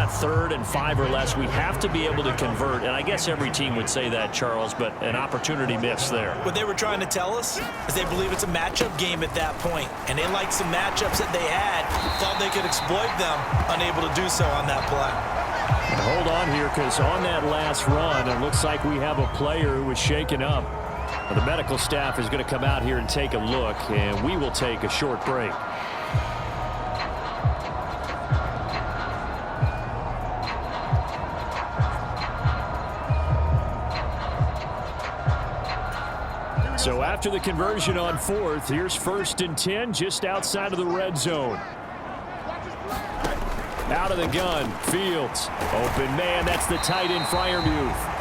got 3rd and 5 or less. We have to be able to convert, and I guess every team would say that, Charles, but an opportunity missed there. What they were trying to tell us is they believe it's a matchup game at that point, and they liked some matchups that they had, thought they could exploit them, unable to do so on that play. And hold on here, because on that last run, it looks like we have a player who was shaken up. The medical staff is going to come out here and take a look, and we will take a short break. So after the conversion on 4th, here's 1st and 10 just outside of the red zone. Out of the gun, Fields. Open man, that's the tight end Freiermuth.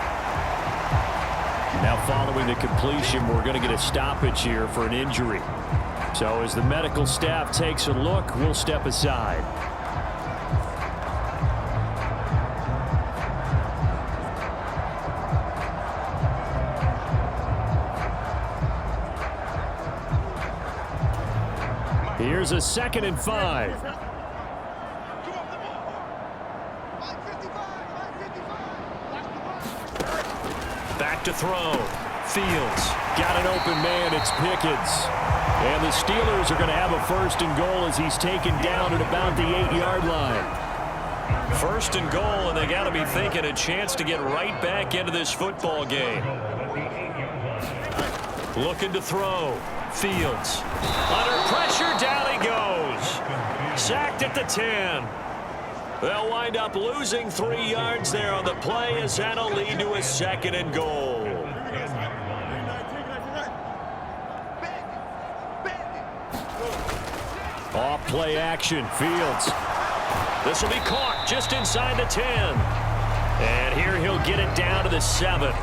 Now following the completion, we're going to get a stoppage here for an injury. So as the medical staff takes a look, we'll step aside. Here's a 2nd and 5. Back to throw. Fields got an open man. It's Pickens. And the Steelers are going to have a 1st and goal as he's taken down at about the 8-yard line. 1st and goal, and they got to be thinking a chance to get right back into this football game. Looking to throw. Fields. Under pressure, down he goes. Sacked at the 10. They'll wind up losing 3 yards there on the play as that'll lead to a 2nd and goal. Off play action, Fields. This will be caught just inside the 10. And here he'll get it down to the 7.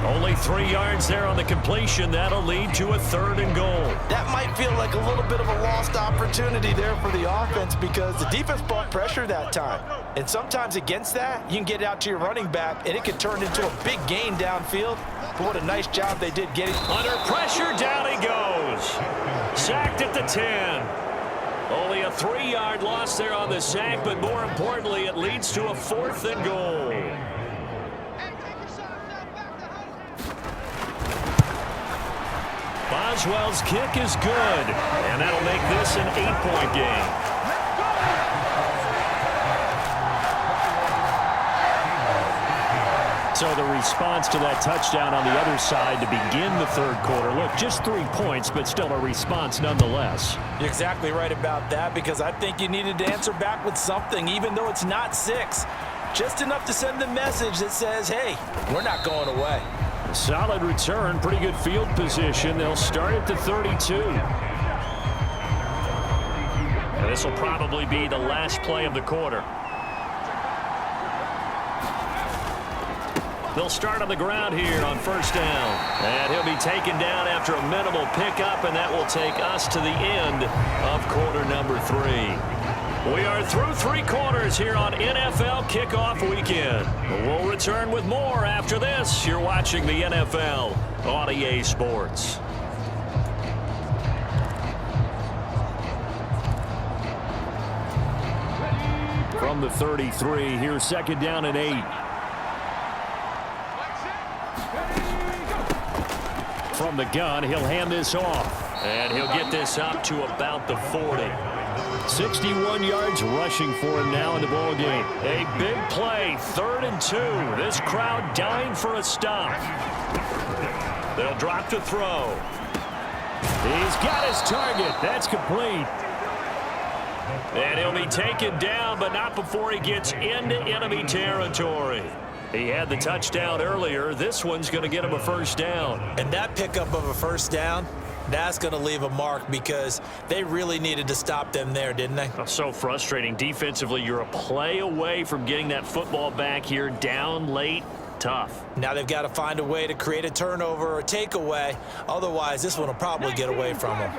Only 3 yards there on the completion. That'll lead to a 3rd and goal. That might feel like a little bit of a lost opportunity there for the offense because the defense brought pressure that time. And sometimes against that, you can get out to your running back, and it can turn into a big gain downfield. But what a nice job they did getting. Under pressure, down he goes. Sacked at the 10. Only a 3-yard loss there on the sack, but more importantly, it leads to a 4th and goal. Boswell's kick is good, and that'll make this an 8-point game. So the response to that touchdown on the other side to begin the 3rd quarter. Look, just 3 points, but still a response nonetheless. You're exactly right about that because I think you needed to answer back with something, even though it's not 6. Just enough to send the message that says, hey, we're not going away. Solid return, pretty good field position. They'll start at the 32. And this will probably be the last play of the quarter. They'll start on the ground here on 1st down. And he'll be taken down after a minimal pickup, and that will take us to the end of quarter number 3. We are through 3 quarters here on NFL Kickoff Weekend. We'll return with more after this. You're watching the NFL on EA Sports. From the 33, here's 2nd down and 8. From the gun, he'll hand this off. And he'll get this up to about the 40. 61 yards rushing for him now in the ball game. A big play, 3rd and 2. This crowd dying for a stop. They'll drop to throw. He's got his target. That's complete. And he'll be taken down, but not before he gets into enemy territory. He had the touchdown earlier. This one's going to get him a 1st down. And that pickup of a 1st down, that's going to leave a mark because they really needed to stop them there, didn't they? So frustrating. Defensively, you're a play away from getting that football back here down late. Tough. Now they've got to find a way to create a turnover or takeaway. Otherwise, this one will probably get away from them.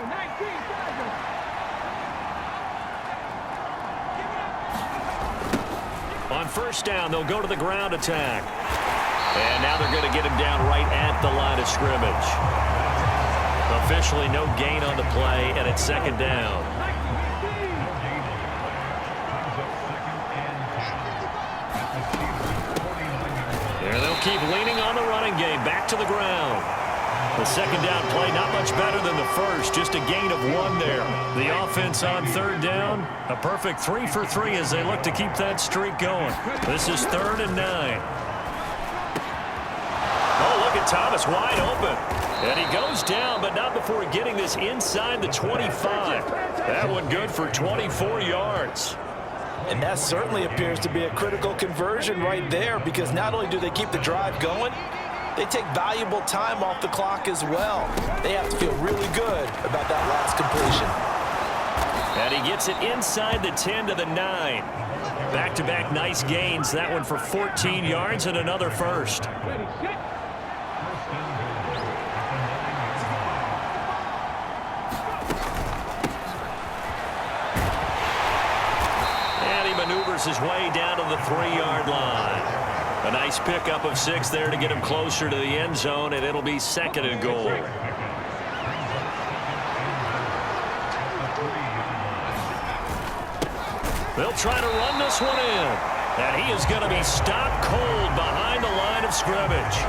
On 1st down, they'll go to the ground attack. And now they're going to get him down right at the line of scrimmage. Officially no gain on the play, and it's 2nd down. They'll keep leaning on the running game. Back to the ground. The second down play not much better than the first. Just a gain of 1 there. The offense on third down. A perfect 3 for 3 as they look to keep that streak going. This is 3rd and 9. Oh, look at Thomas wide open. And he goes down, but not before getting this inside the 25. That one good for 24 yards. And that certainly appears to be a critical conversion right there, because not only do they keep the drive going, they take valuable time off the clock as well. They have to feel really good about that last completion. And he gets it inside the 10 to the 9. Back-to-back nice gains. That one for 14 yards and another first. And he maneuvers his way down to the 3-yard line. A nice pickup of 6 there to get him closer to the end zone, and it'll be 2nd and goal. They'll try to run this one in. And he is going to be stopped cold behind the line of scrimmage.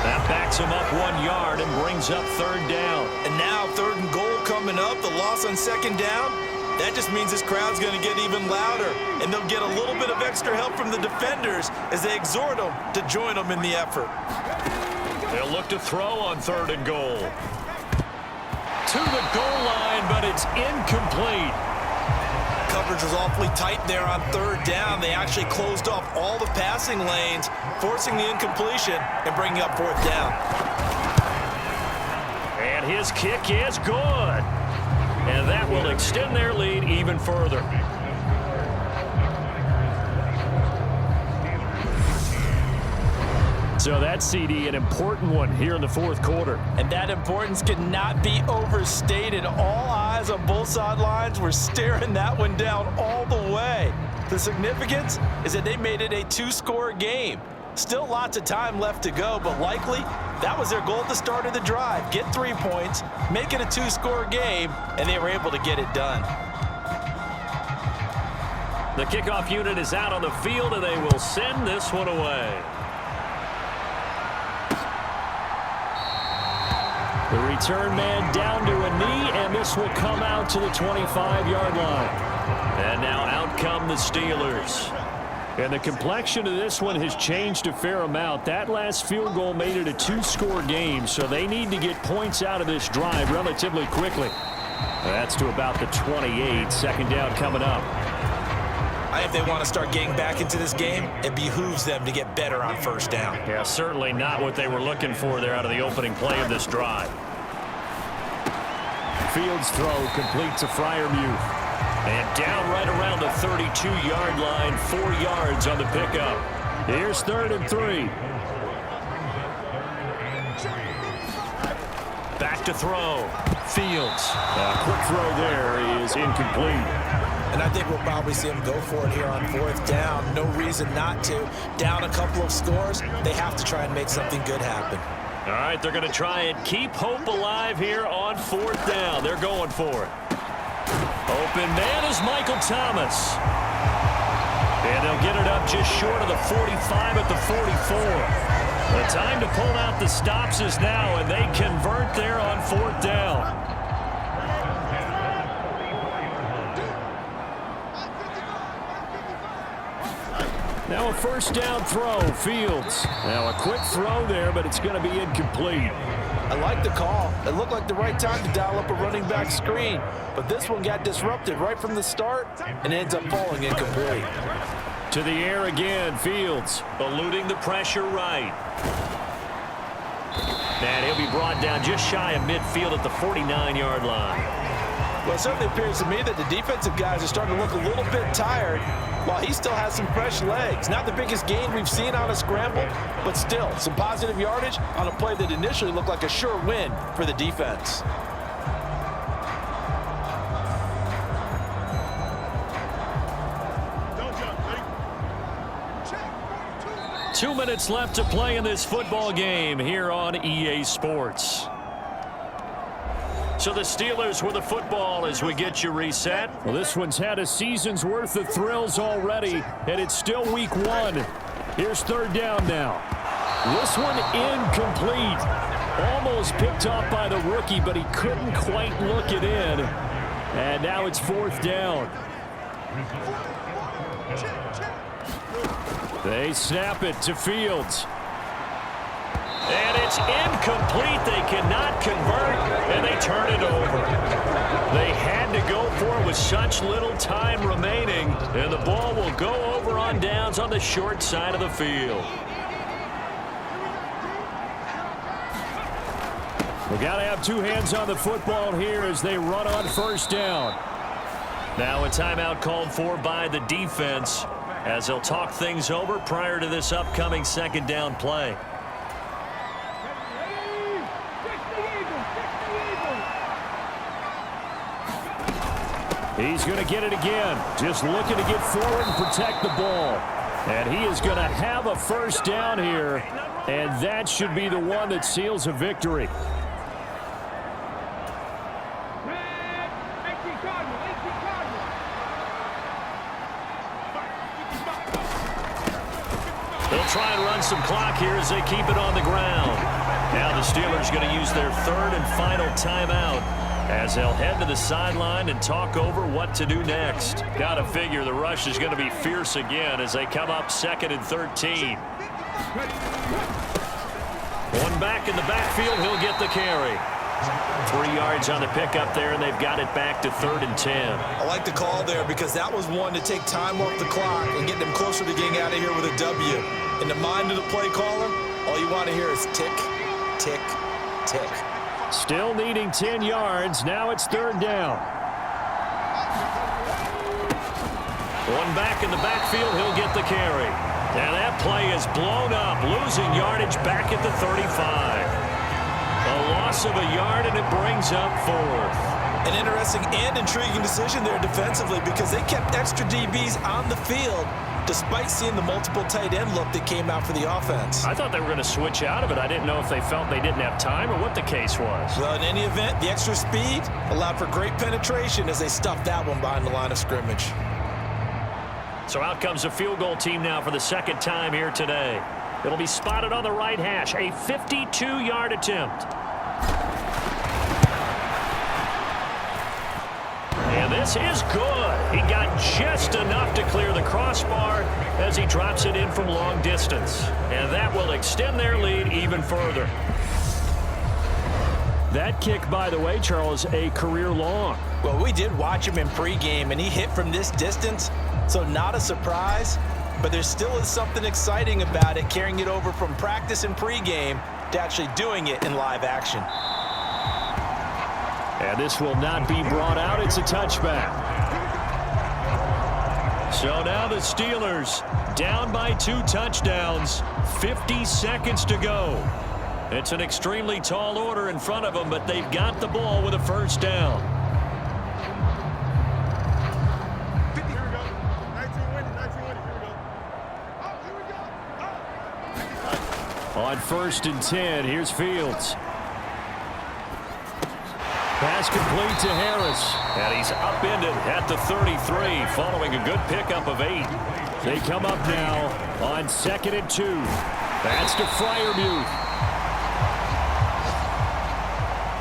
That backs him up 1 yard and brings up 3rd down. And now 3rd and goal coming up. The loss on 2nd down. That just means this crowd's going to get even louder, and they'll get a little bit of extra help from the defenders as they exhort them to join them in the effort. They'll look to throw on 3rd and goal. To the goal line, but it's incomplete. Coverage was awfully tight there on 3rd down. They actually closed off all the passing lanes, forcing the incompletion and bringing up 4th down. And his kick is good. And that will extend their lead even further. So that CD, an important one here in the 4th quarter. And that importance cannot be overstated. All eyes on both sidelines were staring that one down all the way. The significance is that they made it a 2-score game. Still lots of time left to go, but likely that was their goal at the start of the drive. Get 3 points, make it a 2-score game, and they were able to get it done. The kickoff unit is out on the field, and they will send this one away. The return man down to a knee, and this will come out to the 25-yard line. And now out come the Steelers. And the complexion of this one has changed a fair amount. That last field goal made it a 2-score game, so they need to get points out of this drive relatively quickly. That's to about the 28. 2nd down coming up. If they want to start getting back into this game, it behooves them to get better on 1st down. Yeah, certainly not what they were looking for there out of the opening play of this drive. Fields throw complete to Freiermuth. And down right around the 32-yard line, 4 yards on the pickup. Here's 3rd and 3. Back to throw. Fields. A quick throw there is incomplete. And I think we'll probably see them go for it here on 4th down. No reason not to. Down a couple of scores, they have to try and make something good happen. All right, they're going to try and keep hope alive here on 4th down. They're going for it. Open man is Michael Thomas. And they'll get it up just short of the 45 at the 44. The time to pull out the stops is now, and they convert there on 4th down. Now a 1st down throw, Fields. Now a quick throw there, but it's going to be incomplete. I like the call. It looked like the right time to dial up a running back screen, but this one got disrupted right from the start and ends up falling incomplete. To the air again, Fields, eluding the pressure right. And he'll be brought down just shy of midfield at the 49-yard line. Well, it certainly appears to me that the defensive guys are starting to look a little bit tired while he still has some fresh legs. Not the biggest gain we've seen on a scramble, but still some positive yardage on a play that initially looked like a sure win for the defense. Two minutes left to play in this football game here on EA Sports. So the Steelers with the football as we get you reset. Well, this one's had a season's worth of thrills already, and it's still week 1. Here's 3rd down now. This one incomplete. Almost picked off by the rookie, but he couldn't quite look it in. And now it's 4th down. They snap it to Fields. And it's incomplete. They cannot convert, and they turn it over. They had to go for it with such little time remaining, and the ball will go over on downs on the short side of the field. We got to have two hands on the football here as they run on 1st down. Now a timeout called for by the defense as they'll talk things over prior to this upcoming 2nd down play. He's going to get it again. Just looking to get forward and protect the ball. And he is going to have a 1st down here. And that should be the one that seals a victory. They'll try and run some clock here as they keep it on the ground. Now the Steelers going to use their 3rd and final timeout as they'll head to the sideline and talk over what to do next. Got to figure the rush is going to be fierce again as they come up 2nd and 13. One back in the backfield, he'll get the carry. 3 yards on the pickup there, and they've got it back to 3rd and 10. I like the call there because that was one to take time off the clock and get them closer to getting out of here with a W. In the mind of the play caller, all you want to hear is tick, tick, tick. Still needing 10 yards. Now it's 3rd down. One back in the backfield, he'll get the carry. And that play is blown up, losing yardage back at the 35. A loss of a yard, and it brings up 4th. An interesting and intriguing decision there defensively because they kept extra DBs on the field despite seeing the multiple tight end look that came out for the offense. I thought they were going to switch out of it. I didn't know if they felt they didn't have time or what the case was. Well, in any event, the extra speed allowed for great penetration as they stuffed that one behind the line of scrimmage. So out comes the field goal team now for the 2nd time here today. It'll be spotted on the right hash, a 52-yard attempt. And this is good. He got just enough to clear the crossbar as he drops it in from long distance. And that will extend their lead even further. That kick, by the way, Charles, a career long. Well, we did watch him in pregame, and he hit from this distance, so not a surprise. But there still is something exciting about it, carrying it over from practice and pregame to actually doing it in live action. And this will not be brought out. It's a touchback. So now the Steelers down by 2 touchdowns, 50 seconds to go. It's an extremely tall order in front of them, but they've got the ball with a 1st down. On 1st and 10, here's Fields. Pass complete to Harris. And he's upended at the 33 following a good pickup of 8. They come up now on 2nd and 2. That's to Freiermuth.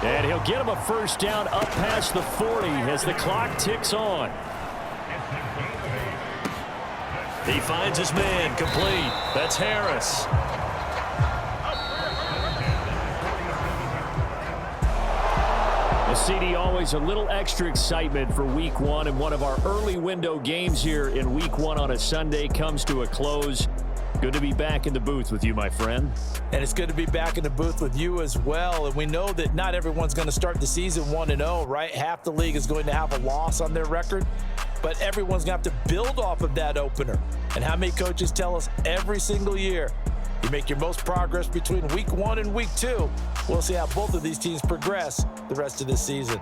And he'll get him a 1st down up past the 40 as the clock ticks on. He finds his man complete. That's Harris. CD, always a little extra excitement for week 1, and one of our early window games here in week 1 on a Sunday comes to a close. Good to be back in the booth with you, my friend. And it's good to be back in the booth with you as well. And we know that not everyone's going to start the season 1-0, right? Half the league is going to have a loss on their record, but everyone's going to have to build off of that opener. And how many coaches tell us every single year, you make your most progress between week 1 and week 2. We'll see how both of these teams progress the rest of this season.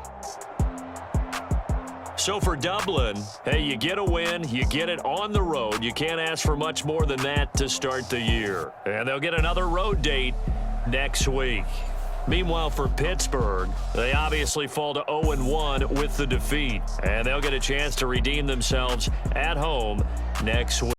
So for Dublin, hey, you get a win, you get it on the road. You can't ask for much more than that to start the year. And they'll get another road date next week. Meanwhile, for Pittsburgh, they obviously fall to 0-1 with the defeat. And they'll get a chance to redeem themselves at home next week.